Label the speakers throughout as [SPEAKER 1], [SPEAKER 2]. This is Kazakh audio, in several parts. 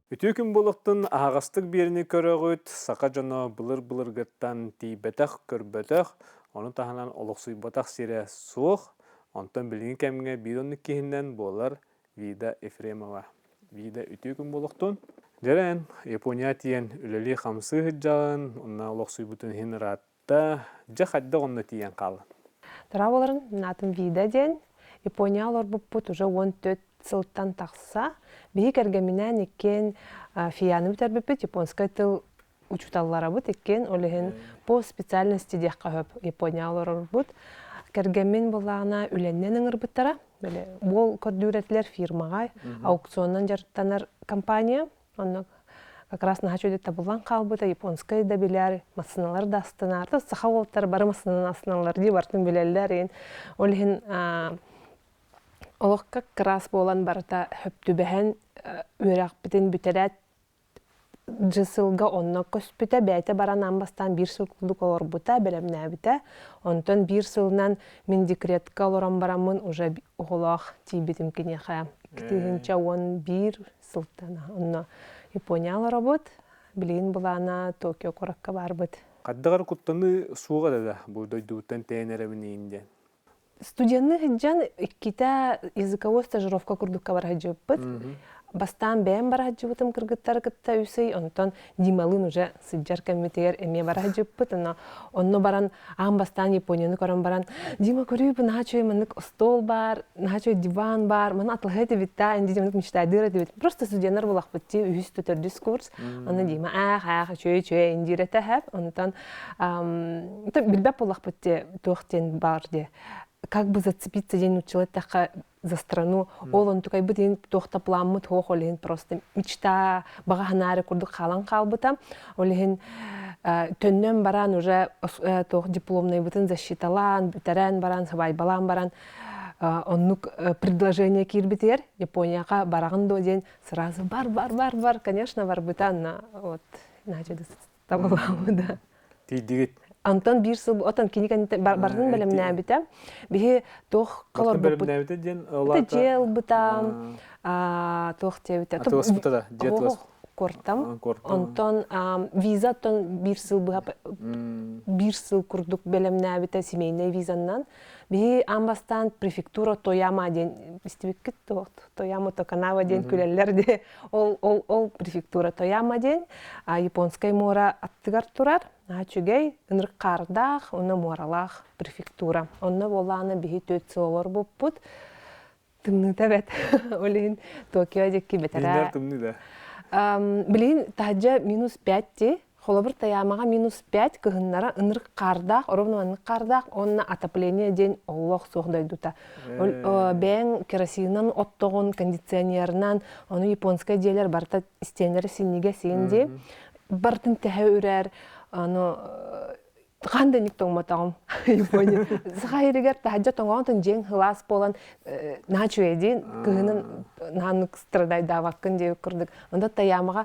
[SPEAKER 1] Үтүү күн болуқтын ағастық беріні көрігіт, сақа жона бұлыр-бұлыргыттан тейбетақ көрбетақ, оны тағынан олықсуйбатақ сире суық, онтан білген кәміңе бидонны кейінден болар Вида Ефремова. Вида үтүү күн болуқтын. Жерен, Япония тиен үлелі қамсы ғыджағын, онна олықсуйбутын хин ратта, жақадда онны тиен қалы.
[SPEAKER 2] Траволарын натым Вида ден, Япония олар бұппут уже 14 сылттан тақса, бейік әргемінен еккен фияны бітер бүппет, японскай тыл учуталлара бұт еккен, олығын по специальности деққа хөп Япония олар бұт. Кәргемін болағына үленнен ұңыр бұттара, ол көрдүретлер фирмаға, аукционнан жарттанар компания, оны как раз нахачу өйді табылан қалбыта, японскай да білер, масыналар да астынар, сақа олттар бары масынан астыналар дей бартын білелер, олығын олық как раз болан барыта хөптүбәһен үрәк бітін бүтерәт жысылға онна көспіті бәйті баран амбастан бір сылқылдық олар бұта бәлемнә біті. Онтан бір сылынан мен декретка оларан барамын уже оғылақ тейбетім кенеға. Кітігінші 11 сылтана. Онна Япониялар бұд, білейін бұлана Токио қораққа бар бұд.
[SPEAKER 1] Қаддығар құттаны суға да бұл дойдуыттан тәйінерәбінейінде?
[SPEAKER 2] Студентны хиджан иккита языковой стажировка курдукка бар хаджыбыт. Бастан бәм бар хаджыбытым кыргыттар кытта үсей, онтон дималын уже сыджар кәмметегер эме бар хаджыбыт. Онно баран ағын бастан Японияны көрін баран. Дима көрүйбі нахачой маннык стол бар, нахачой диван бар, мана атылғайты бітта, әнді маннык мечтайдыр әді бит. Просто студенттар болақ бітті, үйіс түтір дискурс. Онно Дима чөй индирәті әп. Онтон білбәп болақ бітті тоқтен бар де. Как бы зацепиться день училать так за страну, он такой бы день тохта пламут хох, олен просто мечта баганаре курдук халан калбыта, олен төннен баран уже тох дипломный бутын засчиталан, битерен баран, сабай балан баран, оннук предложение кирбитер, Японияга бараган до день сразу бар, конечно, бар бытан, вот, иначе табалам, да.
[SPEAKER 1] Тейдигит.
[SPEAKER 2] Антон бір сыл, отан кенекен бардың бәлемнә біті. Бігі тоқ қалар бұпыт.
[SPEAKER 1] Бәлемнә біті ден?
[SPEAKER 2] Жел бұтам, тоқ те біті.
[SPEAKER 1] Атылас бұтада, жетілас?
[SPEAKER 2] Кортам. Антон виза тон бір сыл бұға, бір сыл күрдік бәлемнә біті семейный визаннан. Бігі амбастан префектура Тояма ден, істебеккет Тояма Токанава ден күлелер де. Ол префектура Тояма ден, японскай мора аттығар тұрар. Чүгей, үнрік қардақ, оны моралақ префектура. Оны боланы бігі төт сылалар боп бұд. Тымны тәбәт. Олейін Токио декке бетәрі.
[SPEAKER 1] Ендер тымны да?
[SPEAKER 2] Білейін тәжі -5 де. Холобыр таямаға -5 кығыннара үнрік қардақ, ровно үнрік қардақ, онына отопление ден олық соғдайдута. Бәң керосиннан оттоғын, кондиционернан, оны японскай дейлер барта істенері сенеге сенде. Бартын тәхі үрер, қандай нек тоңматағым Япония. Сыға ерегер тәхәджа тоңғантын жең хылас болан начу еден кығынын нанық страдайда вақын деп күрдік. Онда таямаға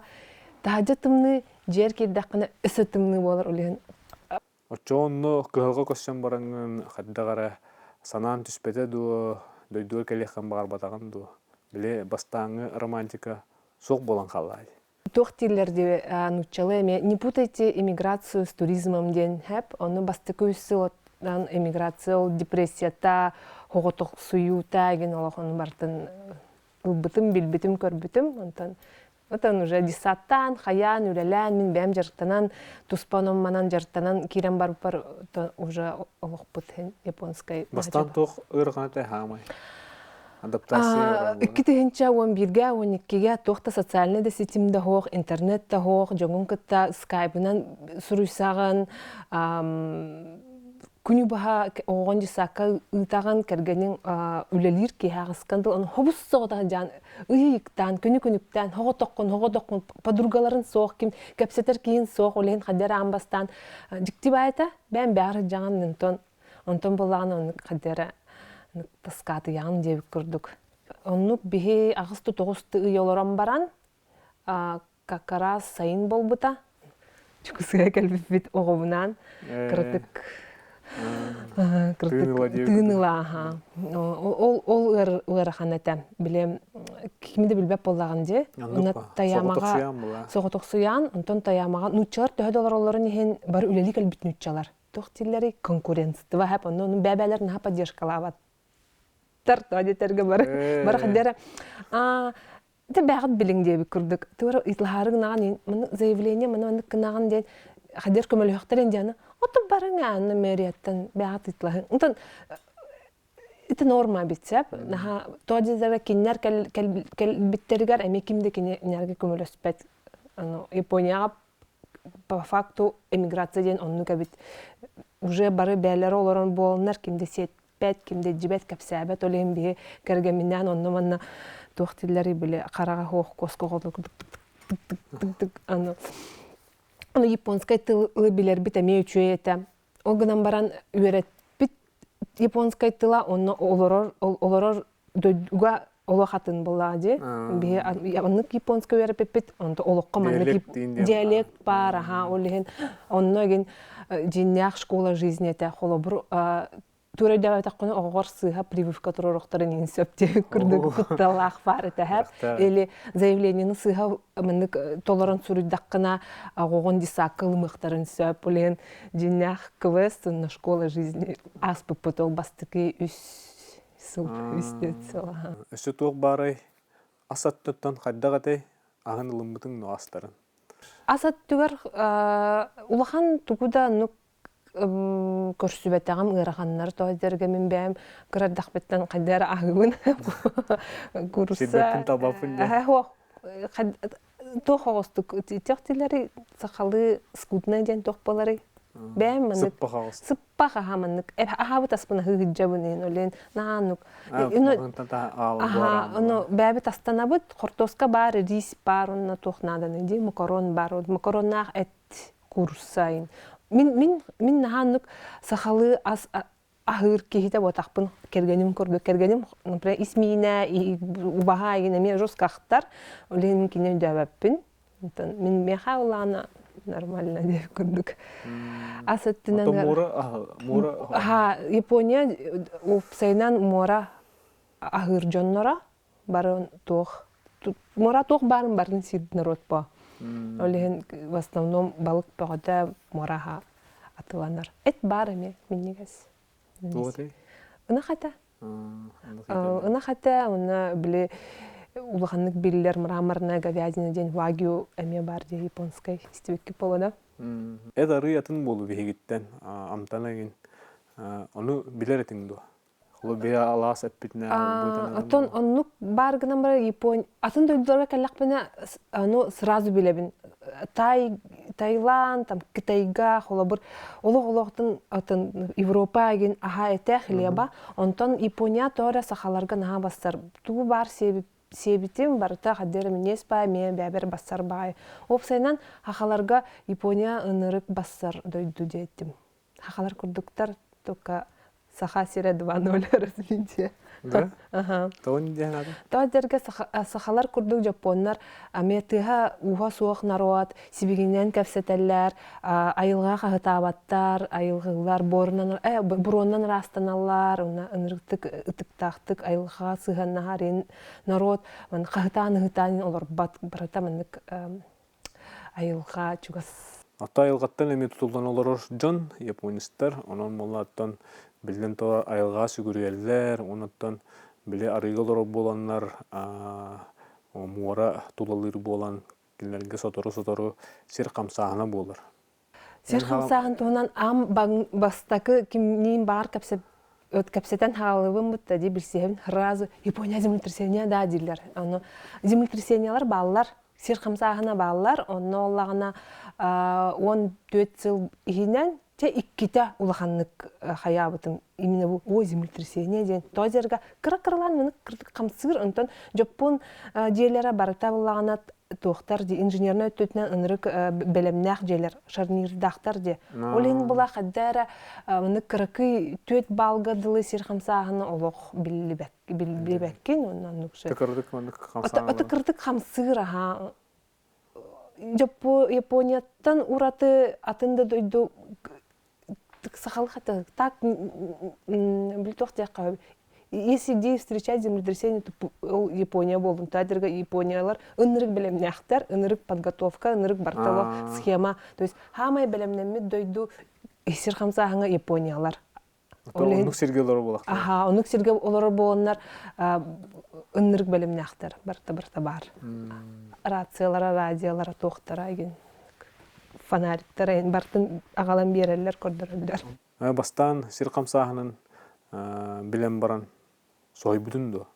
[SPEAKER 2] тәхәджа тымны жер кердаққына үсі тымны болар олеген.
[SPEAKER 1] Очоонно кығылға көссен бараңын қаддағара санан түспеті дойдуы кәлеққан бағар батаған біле бастаңы романтика соқ болан қалай.
[SPEAKER 2] Тохтиллерде нучалы, не путайте иммиграцию с туризмом ден хэп, оны бастыкы үсі эмиграция, депрессията, хоғытық суюта, ген олақ оны бартын ылбытым, билбітім, көрбітім, отан уже десаттан, хаян, үлелән, мен бәм жарықтанан, туспаном манан жарықтанан, керен бар уже олақ бұт японскай.
[SPEAKER 1] Бастан тоқ ұрғанаты хамай? Адаптация.
[SPEAKER 2] Китегенча 11-ге, 12-ге тоқта социальный да сетимде хоқ, интернетте хоқ, жоңын кітта скайпынан сұруйсаған, күні баға оған жесаққа ұйтаған кәргенің үлелер кейағысқанды, оны хобыс соғыдағы жан ұйықтан, күні-күніптен, хоғы тоққын, подругаларын соқ кем, кәпсетер кейін соқ, олейін қадері амбастан. Жікті байта, бән бәрі жаңын онтон болағын оны қадері таскаты яғын деп көрдік. Оннық бігі ағысты тоғысты ұйоларан баран, какарас сайын бол бұта. Чүкісіге кәлбіп оғымынан кірдік.
[SPEAKER 1] Тыыныла диэбит.
[SPEAKER 2] Тыыныла, аха. Ол ыарахан этем. Билем, кимди билбеп боллаган же. Уна таямага соғоток суян, онтон таямага нуччалар $2 оларын ехен бар үлелик әлбит нуччалар. Тохтиллери конкуренцтыва хап, onun бәбәләр наха поддержкалават. Тартадетерге бар хаддера. Те бәгыт билин дип күрдүк. Тура итлахарың наган мен заявление мен кынаган ден хаддер көмөлө хактарен дияны. Отып барыңа аны мэрияттан бәгыт итлахың. Онтон это норма битсеп. Наха тодизера киннер кел биттергер эме кимде кинерге көмөлөспөт. Аны Японияга по факту эмиграция ден онну кабит уже бары бәләре олорон болнар кимде 5 кимде 5 капсабат олем бие кергеминен онну манна тохтиллери биле карага хох коскогол аны японскай тылы билер бит эме үчөйете огынан баран үйрет бит японскай тыла онну олорор дөйгө олохатын буллади бие аннык японскай үйреп бит онто олокко маннык диалект бар аха олеген онно ген жиннях школа жизни это холобур тура даватаккыны огор сыга прививка туророктарын инсепте күрдүк кутталах бар это или заявлениени сыга маннык толорон сурудаккына огон дисакыл мыктарын сөп олен жиннях квест на школа жизни аспы потол бастыки
[SPEAKER 1] Өсі тоқ барай асаттыттан қайдағатай ағын ұлымбытың нуастарын.
[SPEAKER 2] Асат түгер улахан тугуда нук көрсүбеттагам ыраханнар тоодерге мен бәм кырардахбеттен қайдар ағыбын курса.
[SPEAKER 1] Сирбеттін табапын де.
[SPEAKER 2] Тоқ оғыстық тектелері сақалы скутна ден тоқ болары. Сыппаға хаманнык. Ахабыт аспына хыгыджабынын олен наанук. Бәбі тастанабыт қортоска бар, рис бар, онна тоқнаданы де, макарон бар. Макароннақ әт курсайын. Мен наанук сақалы ахыр кейті отақпын кергенім көрді. Кергенім, например, исмейіне, убаға егенеме жосқақтар, олен кенен дөбәппін. Мен меха олағына нормально деп көрдүк. Асаттынан мора Япония сайнан мора ахыр жоннора барын тох. Мора тох барын сид народ по. Олеген в основном балык погода мораха атыланар. Эт бар эме миннигес. Унахата. Унахата уна биле улаханнык биллер мраморная говядина ден вагю эме бар де японской стивекки полода.
[SPEAKER 1] Это рыятын болу бегиттен амтанагин. Onu билеретин до. Лобия алас эппитне.
[SPEAKER 2] Атон оннук бар гынан бар Япония. Атын дойдорга каллакпына аны сразу билебин. Таиланд, там Китайга, холобур олоғтын атын Европа ген аха этех леба. Онтон Япония тора сахаларга наха бастар. Туу бар себитим барыта хаддер минес бай мен бәбер бассар бай. Опсайнан хахаларга Япония ынырык бассар дойду деттим. Хахалар курдуктар только саха сире 2-0 развитие.
[SPEAKER 1] Да? Ага. Тоон дянады.
[SPEAKER 2] Тоодерге сахалар курдук жапоннар аметыга уха суох народ сибигинен кәфсетелләр, айылга хатабаттар, айылгылар буроннан растаналлар, уна ынырыктык ытыктактык айылга сыганнарин народ мен хатан олар барата менник айылга чугас.
[SPEAKER 1] Ата айылгаттан эме тутулган олар жон японистар, онон моллаттан билден то айылга сүгүрүеллер, онуттан биле арыйгалар боланнар, муара тулалыр болан, килерге сотору сер камсаана болар.
[SPEAKER 2] Сер камсаан туунан ам бастакы кимнин бар капсетен халыбын бутта ди билсем разы Япония землетрясения да дилер. Аны землетрясениялар баллар сер камсаана баллар, онно оллагына 14 жыл ихинен те икките улаханнык хаябытын именно бу землетрясение ден тозерга кыркырлан мыны кырдык камсыр онтон жопун жерлere барыта буллагына тохтар ди инженерный өттүнөн ынырык белемнах жерлер шарнирдактар ди олен була хаддара мыны кыркы төт балгадылы сер камсагына олох билбеккен оннан нукшы
[SPEAKER 1] тыкырдык мыны камсагына
[SPEAKER 2] тыкырдык камсыр аха Японияттан ураты атында дойду сахал хата так блитохтяка. Если где встречать землетрясение, то Япония болдун. Тадырга Япониялар ынырык белемняхтар, ынырык подготовка, ынырык бартылы схема. То есть хамай белемнемит дойду эсир хамсахыңа Япониялар.
[SPEAKER 1] Онук сирге олар болак.
[SPEAKER 2] Аха, онук сирге олар болоннар ынырык белемняхтар барта бар. Рациялара, радиолара тоқтара ген. Фонарьтар бартын агалан берелер көрдөрөлдөр.
[SPEAKER 1] Бастан сир камсахынын билем баран сойбутун до.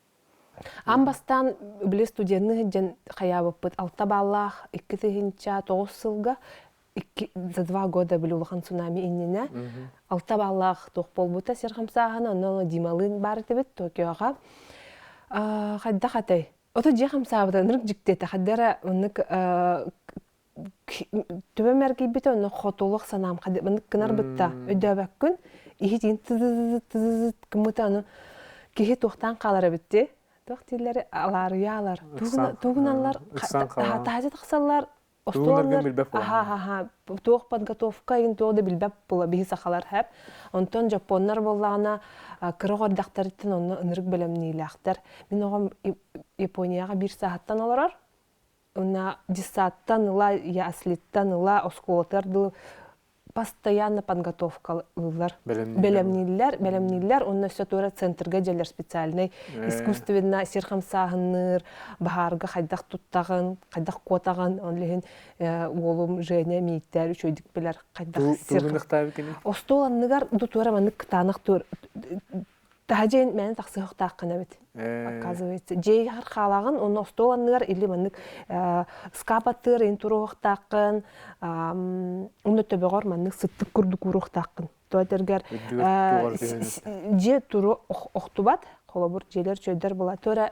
[SPEAKER 2] Амбастан биле студентны жен хаябыппыт алта баллах 2009 сылга за 2 года билулхан цунами иннене алта баллах тох болбута серхамсахана но дималын бар тебет Токиога хадда хатай ото же хамсабыта нырк жиктете хаддара унык төбөмерги бит оны хотолук санам хадда мынык кынар бытта өдөбөккүн ихин тыз кымытаны кихи тохтан калары битти тохтиллер алар тугуналар таажа таксалар остолар аха тох подготовка ин тода билбеп була бихи сахалар хеп онтон жапоннар боллагана кырыгордактарыттан онны ынырык белемнилактар мен огом Японияга 1 сааттан аларар уна 10 сааттан ла яслиттан ла осколотар постоянно подготовкалылар. Белемнилер, онна все тура центрга желер специальный искусственно сирхамсахынныр, бахарга хайдах туттагын, хайдах котагын, онлеген олум жене миттер үчөйдик билер хайдах
[SPEAKER 1] сирхамсахыныр.
[SPEAKER 2] Остоланныгар дутура манык танық тур. Тажен мен таксык таккана бит. Оказывается, жей халагын оны остоланныгар или манык скапатыр интурук таккын, оны төбөгөр манык сыттык курдук урук таккын. Тоотергер же туру октубат, колобур желер чөйдөр була тора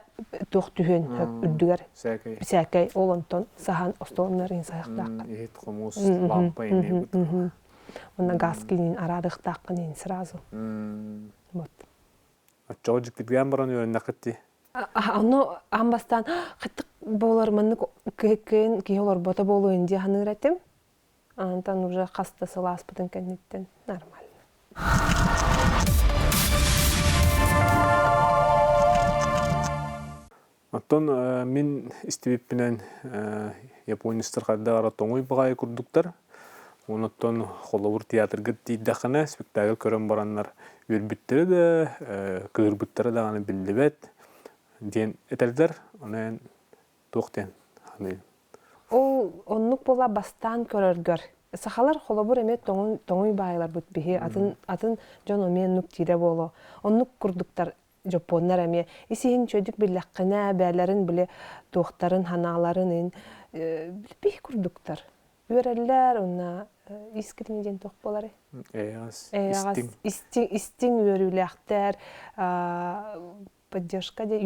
[SPEAKER 2] токтүхөн үрдүгөр. Сәкәй олонтон сахан остоланнар инсаяк таккын.
[SPEAKER 1] Ит комус лампа ине.
[SPEAKER 2] Оны гаскинин арадык таккын сразу. Вот.
[SPEAKER 1] Чожик кеткен баран өрнәкетти.
[SPEAKER 2] Аны амбастан кыттык болар мынык кен киолор бота болу инде ханыратым. Антан уже хаста саласпытын кеннеттен нормально.
[SPEAKER 1] Оттон мен истебиппинен японистер кадагара тоңой багай курдуктар. Онуттон холовур театрга тийдахана спектакль көрөн бараннар үрбүттөрү да кырбыттары да аны билдибет. Ден этелдер анан токтен аны.
[SPEAKER 2] Ол оннук бола бастан көрөргөр. Сахалар холовур эме тоңой байлар бут бихи атын жон мен нук тире боло. Оннук курдуктар жапоннар эме исин чөдүк биллеккене бәләрен биле тохтарын ханаларын бих курдуктар. Үрәлләр уна искиден тох болары. Истин үрүләхтәр поддержка де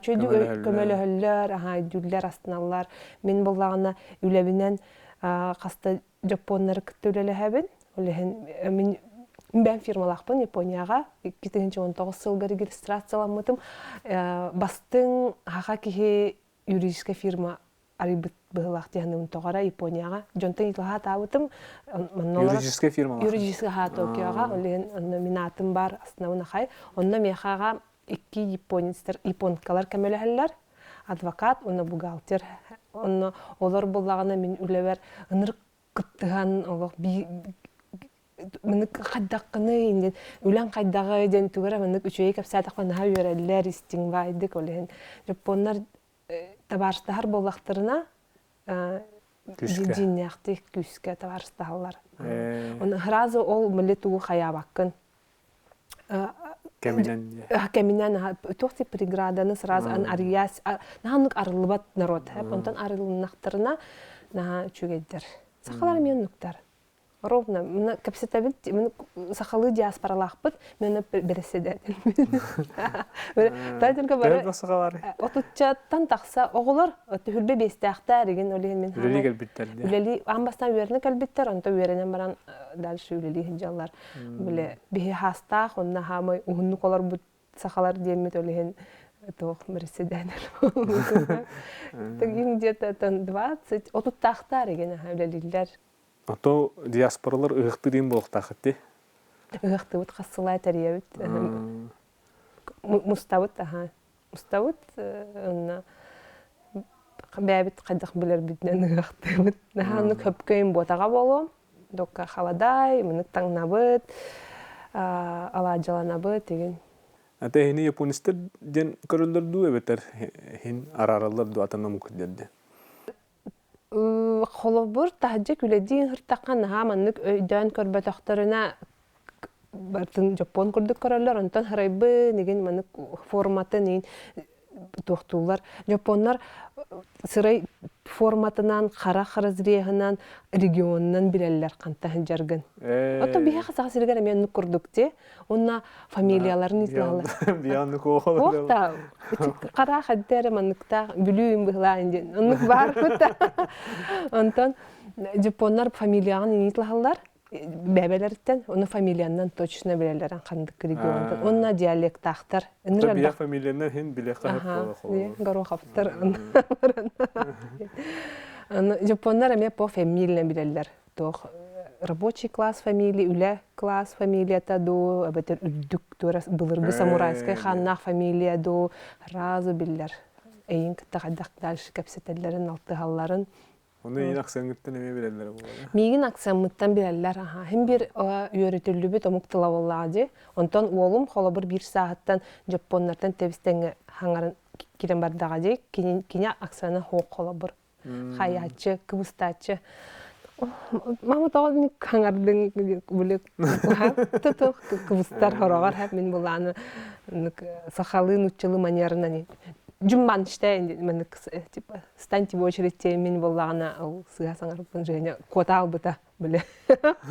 [SPEAKER 2] чөйдү көмөлөһөллөр дүлләр астыналар. Мен боллагына үлебинен каста жапоннар күтүлеләһәбен. Мен бен фирмалакпын Японияга 2019 жылга регистрацияланмытым. Бастың хака кихи юридическая фирма арибыт быһылах тиһанын тоғара Японияга. Жонтон илаха табытым.
[SPEAKER 1] Юридическая фирма.
[SPEAKER 2] Юридическая ха Токиога. Олен номинатым бар основна хай. Онна мехага 2 японкалар көмөлөһөллөр. Адвокат, онна бухгалтер. Онна олар боллагына мен үлебер ынырык кыттыган олох мынык каддаккыны инде үлән кайдагы ден түгәрә мынык үчөй капсатакка наһа йөрәлләр истиң байды колен. Японнар табарстахар боллактарына жиннәхти күскә табарстахалар. Оны хразы ол миллетугу хаябаккын. Кеминен тохти преграданы сразу ан арияс наханнык арылбат народ. Онтан арылнактарына наһа чүгәддер. Сахалар менуктар. Ровно, мен капсетабит, мен сахалы диаспоралахпыт, мен береседен. Тадырга бара. Отучаттан такса оголор, төһүлбе бестәхтә деген олен мен.
[SPEAKER 1] Үлели калбиттер.
[SPEAKER 2] Үлели амбастан верне калбиттер, онта веренен баран дальше үлели хиҗаллар. Биле бихи хаста, онна хамай уһунну колор бу сахалар демет олен тох береседен. Тагин где-то 20 отуттахта деген үлелилер.
[SPEAKER 1] Ото диаспоралар ыгықты дейін болықтақыт де?
[SPEAKER 2] Ыгыктыбыт хассылай тарьябыт. Мустабыт, Мустабыт, онна бәбит қайдақ білер бітінен ыгыктыбыт. Наханны көпкөйін ботаға болу. Докка халадай, мұнық таңнабыт, аладжаланабыт деген.
[SPEAKER 1] Әті хені японистер ден көрілдер ду әбетер, хен араралар ду атана мүкілдерді.
[SPEAKER 2] Холобур тахджа күледиин хыртаққан маннык өйдөн көрбөтөктөрүнө бартын Жапон курдук көрөлөр, онтон харайбы деген маннык форматын туохтуулар. Жапоннар сырай форматынан, хара-харазриягынан, регионнан билелер кантаһын жаргын. Ото бия хасага сиргер мен нук курдук те, онна фамилияларын излалар.
[SPEAKER 1] Биянны коолар.
[SPEAKER 2] Окта, кара хаддер манныкта бүлүүм была инде. Оннук бар быта. Онтон Жапоннар фамилиягын излалар. Бәбелерден, оны фамилиянан точно билелерен кандык региондан. Онна диалектахтар.
[SPEAKER 1] Ото бия фамилиянан хен биле кахып
[SPEAKER 2] болу. Горохаптар. Жапоннар эме по фамилия билелер. Тох рабочий класс фамилия, үле класс фамилията ду, абетер үддүк турас былыргы самурайская ханнах фамилия ду, разы биллер. Эйин кыттагадак дальше кепсетелерин алтыгалларын.
[SPEAKER 1] Оны ең аксаңыттан эме билелер болу.
[SPEAKER 2] Мигин аксаңыттан билелер. Хем бир үйрөтүлүбүт омуктыла боллади. Онтон уолум холобур бир сааттан жапоннардан тебистеңе хаңарын кирен бардагадик, кине аксаны хоок холобур. Хаячы, кыбыстачы. Мама тоғын хаңардың бүлек кыбыстар хорогар хәп мен буланы сахалын учылы манерынан Жумман штейн, мен типа станьте в очередь мен боллагана ал сыгасаңарпын және кота албыта биле.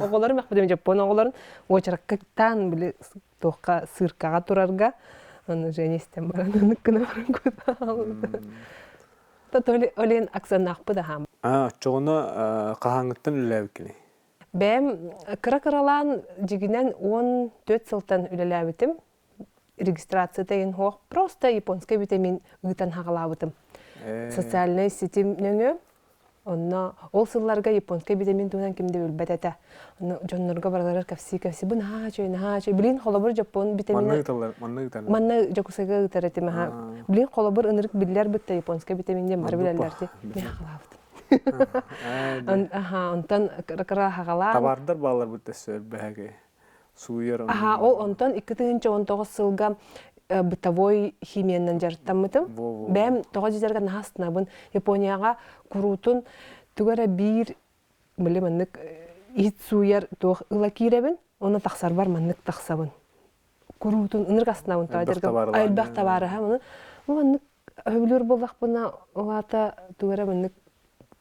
[SPEAKER 2] Оголор мак билем Жапон оголорун очерактан биле тоққа сыркага турарга, аны және истем бараны кына кота албыта. Толи олен аксанакпы да хам.
[SPEAKER 1] Чоғына қағаңыттан үләбі келі?
[SPEAKER 2] Бәм кыра-кыралан жигинен 14 сылтан үләләбітім. Регистрация деген хоқ. Просто японская витамин ұйтан хағалабытым. Социальный сетим нөңі. Онна ол сылларға японская витамин туынан кемде өлбәт әті. Жоннарға баралар кәфси бұн хачой. Білін қолабыр Жапон витамины... Манны жакусайға ұйтар әтім. Білін қолабыр ұнырық білілер бұтта японская витаминден бар білелерді. Мен хағалабытым. Онтан кыра хағала.
[SPEAKER 1] Табардар балар бұтта сөр бәге.
[SPEAKER 2] Ол онтон 2019 сылга бытовой химиянан жарыттамытым. Бәм 900-лерге нахастынабын Японияға курутун түгәрі бір мүлі маннык ит суяр тоқ ыла киребін, оны тақсар бар маннык тақсабын. Курутун ынырг астынабын айлбақ табары. Маннык өвілер болдақ бұна олата түгәрі маннык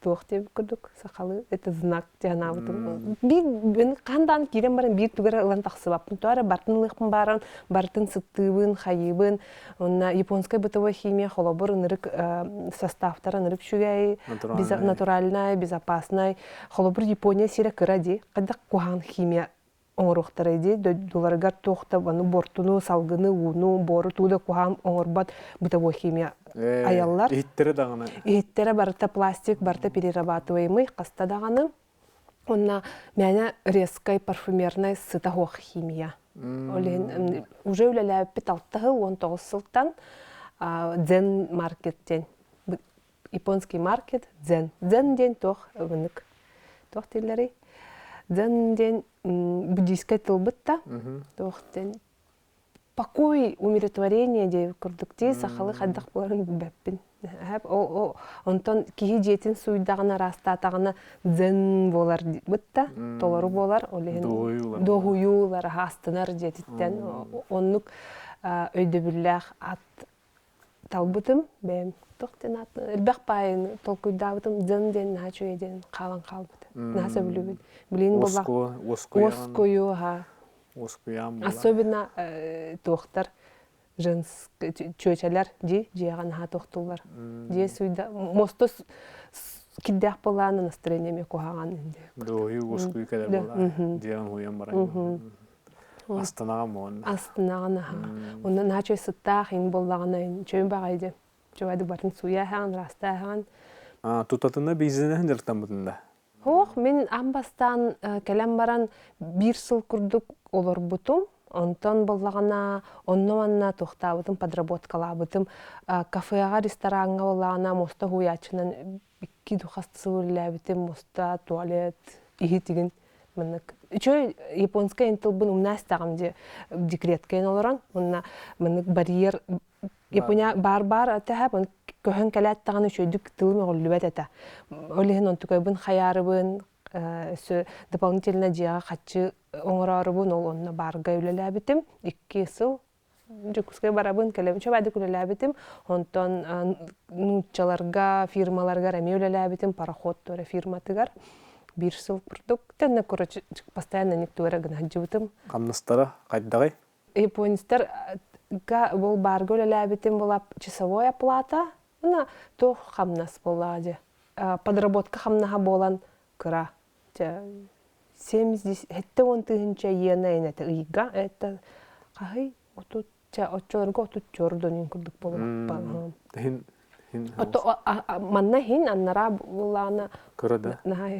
[SPEAKER 2] тоқ деп күрдік, сақалы, это знак тиянабытым. Мен қандан керем барын бір түгәрі ылан тақсыбаппын. Туары бартын лықпын барын, бартын сыттыбын, хайыбын. Онна японская бытовой химия холобыр ынырык составтар ынырык шүгәй, натуральная, безопасная. Холобыр Япония сирі кыради, қадақ куған химия оңырықтар еді. Доларгар тоқта баны бортуну, салгыны, уну, бору туды куған оңырбат бытовой химия аяллар.
[SPEAKER 1] Иттері дағаны?
[SPEAKER 2] Иттері барыта пластик, барыта перерабатываемый, қаста дағаны. Онна мәне резкай парфюмерная сыта хоқ химия. Уже үлелі бит 19 сылтан Дзен маркеттен. Японский маркет Дзен. Дзен ден тоқ өбінік. Тоқ телері. Дзен ден буддийскай тылбытта. Тоқ ден покой, умиротворение деп күрдікте сақалы қаддақ боларын бәппін. Онтон кейі жетін суйдағына растатағына дзен болар бұтта, толары болар. Доғуюлар, астынар жетіттен. Оннық өйдөбілләқ ат талбытым, бәйім тоқтен ат. Әлбәқ байын толкүйдабытым, дзен ден нәчу еден қалан қалбыты. Нәсі білі білін болақ. Оскою, особенно тоқтар, чөчелер жеған тоқтулар. Же суйда, мосты киддәқ боланы настроенияме қоғаған.
[SPEAKER 1] Дойы оскую кәдер бола, жеған хуян баран. Астанаға мұғын? Астанаға.
[SPEAKER 2] Оны нәчөй сыттақ ең болағына чөйін бағайды. Чөйді барын суя әған, раста әған.
[SPEAKER 1] Тұтатында бейзінен жырттан бұтында?
[SPEAKER 2] Ох, мен амбастан кәлем баран бир сыл күрдік олар бұтым. Онтон боллағана, онноманна тоқтабытым, подработкалабытым. Кафеға, ресторанға боллағана, моста хуячынан 2 дұқасты сылылабытым, моста, туалет, ихи тигін. Чөй японская интылбын умнастағым де декреткейн оларан. Мынық барьер, Япония бар-бар атаһа, көһөн кәләттағаны чөйдік тылым оғылыбәт әті. Олеген онтукайбын хаярыбын, дополнительно жиға қатчы оңырарыбын, ол онына барға үлеләбітім. 2 сыл жүкіскай барабын, кәлем чөбәді үлеләбітім. Онтон нұтчаларға, фирмаларға рәме үлеләбітім, пароход төрі фирматығар. 1 сыл күрдік. Тәнне көрі постоянно нектуара гына жыбытым.
[SPEAKER 1] Қамныстары қайдағай?
[SPEAKER 2] Японистар бол барга үлеләбітім болап часовой оплата. Она то хамнас болады. Подработка хамнаға болан кыра. 70 тыгынча ена енеті ыйга. Это қағай отчоларға отут жордонын күрдік болап. Манна хин аннара болана
[SPEAKER 1] Көрді.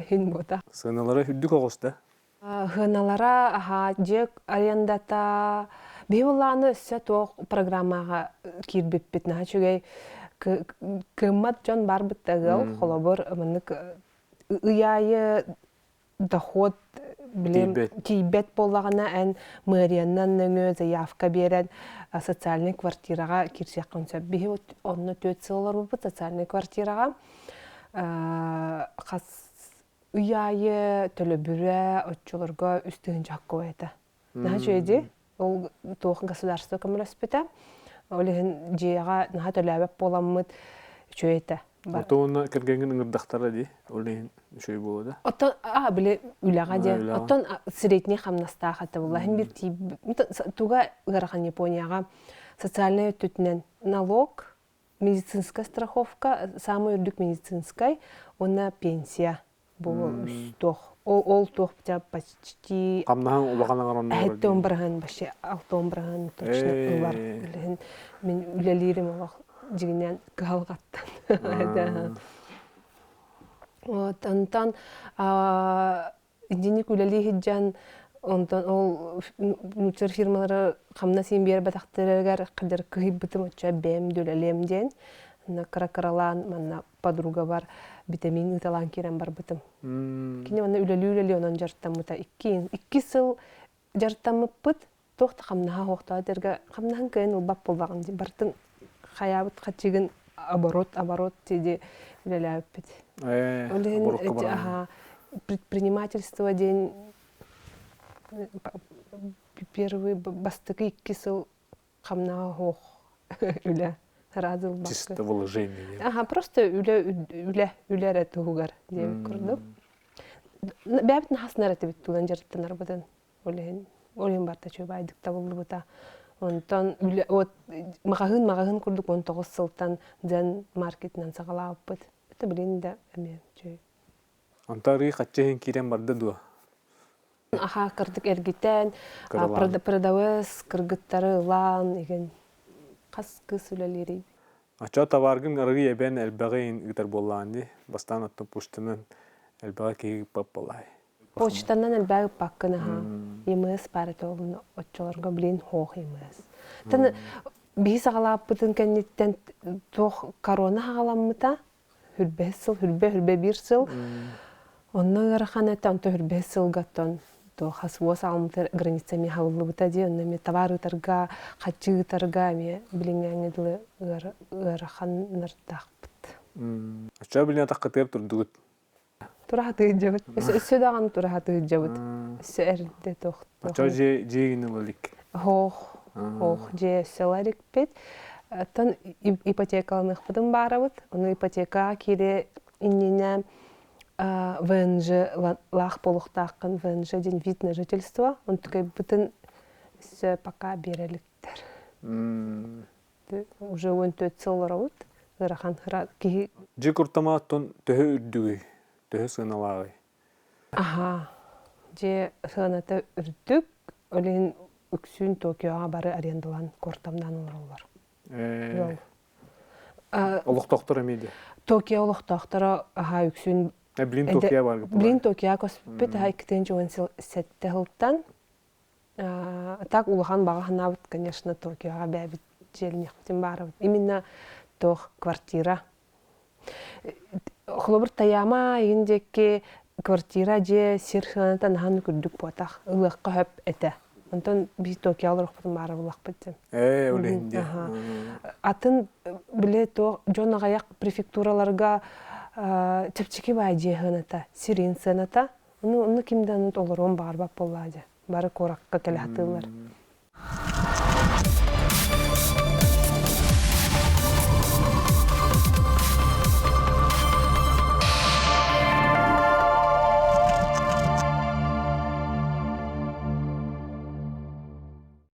[SPEAKER 2] Хин бота.
[SPEAKER 1] Сыналары хүддік оғысты?
[SPEAKER 2] Хыналара жек арендата бейболаны өссө тоқ программаға кирбеппет. Чөгей кыммат жон бар бұттағыл, қолабыр мұнық ұяйы доход тейбет болағына ән мэрияңнан нөңі заявка берен социальный квартираға кирсек қонса. Бейі онны 4 сылылар бұпыт социальный квартираға. Қас ұяйы төлі бүрі отчыларға үстігін жаққы өйті. Наға жөйді, ол тоқын государство көміліспеті. Олеген жиыға наға төлі әбәп боламыд жөйті.
[SPEAKER 1] Отоғына кіргенген ұңырдақтары дей, олеген шөй болады?
[SPEAKER 2] Оттон, біле үліға де. Оттон средний қамнаста қаты болағын бір тейб. Туға ғарақан Японияға социальный өттүтінен налог, медицинская страховка, самый үрдік медицинскай, она пенсия. Бұл үстоқ. Ол тоқ бітя почти...
[SPEAKER 1] Қамнаған олағанағар онын
[SPEAKER 2] өрді? Әтті 11-ған, бәші 6-11-ған точно ұлар. Мен үлелерім олақ жігінен қалғаттан. Онтан денег үлелі хиджан, онтан ол нүтсер фирмалары қамна сен бері бәтақтырығар қыдыр күйіп бітім өтча бәм дөлеклем ден. Кара-каралан, манна подруга бар, витамин ыталан керен бар бітім. Кене манна үлелі онан жарттамыта. 2 сыл жарттамы бұт, тоқты қамнаға хоқта дерге қамнаға күйен ол бап болбағын. Бартын хаябыт қатшығын оборот деде үлелі өппет.
[SPEAKER 1] Оборотқа баран.
[SPEAKER 2] Предпринимательство ден первый бастықы 2 сыл қамнаға хоқ үлі.
[SPEAKER 1] Чисто вложение.
[SPEAKER 2] Просто үлер әті ғуғар деп күрдіп. Бәбітін хасынар әті бітті ұлан жарттанар бұдан. Олен барда чөй байдықта болды бұта. Онтан мағағын күрдік 19 сылтан дән маркетінен сағалап бұд. Это білен де әме чөй.
[SPEAKER 1] Антары қатчайын керен барды дуа?
[SPEAKER 2] Кырдық әргетен, продавыз, кыргыттары ұлан, еген. Қас кыз үлелері.
[SPEAKER 1] Ача таваргын арғы ебен әлбәғейін үгітер боллағанды, бастан аттың пұштынан әлбәға кейгіп бап болай.
[SPEAKER 2] Почтанан әлбәғі паққыны еміз бәрі тоғын отчыларға білен хоқ еміз. Тәні бейі сағалап бұтын кәнеттен тоқ корона ғаламыта, хүрбе 1 сыл. Онны ғарқан әтті, онты хүрбе сыл ғаттан. Хасуос алмытыр границами хавылы бұта де, оннаме таварытарға, қатчығытарға біліңәңеділі ғарақан нырдақ бұт.
[SPEAKER 1] Ача біліне таққытыр тұрдығыт?
[SPEAKER 2] Тұрағаты ғыджабыт. Өссі даған тұрағаты ғыджабыт. Өссі әрді тоқты.
[SPEAKER 1] Ача жегіні лөлік?
[SPEAKER 2] Хоқ, же өссіларик бет. Тон ипотекалынық бұдың барабыт. Оны ипотекаға кере иннене ВНЖ лах полуқтақын ВНЖ ден вид на жительство. Он такой бүтін пока береліктер. Уже 14 сыллар ауыт. Ғырақан ғыра кейі.
[SPEAKER 1] Же күртама тон төхі үрдігі, төхі сығыналағы?
[SPEAKER 2] Же сығынаты үрдік. Олен үксін Токиоға бары арендалан кортамдан олар.
[SPEAKER 1] Олық тоқтыр әмейді?
[SPEAKER 2] Токио олық тоқтыры үксін
[SPEAKER 1] Блин Токия бар гыппы.
[SPEAKER 2] Блин Токия коспит хайктен жон сетте хылттан. Так улахан багахнабыт, конечно, Токиоға бәбит желнехтен барыбыт. Именно тох квартира. Холобыр таяма егіндекі квартира же сирханатан хан күрдік потақ. Улаққа хөп әті. Онтон біз Токиоға рұқпытын бары бұлақ бітті.
[SPEAKER 1] Өлейінде.
[SPEAKER 2] Атын біле тоқ жон ағаяқ префектураларға тепчеки бай жеғаната, сирин сыната. Оны кимден олар он бар бап болады. Бары кораққа келі атылар.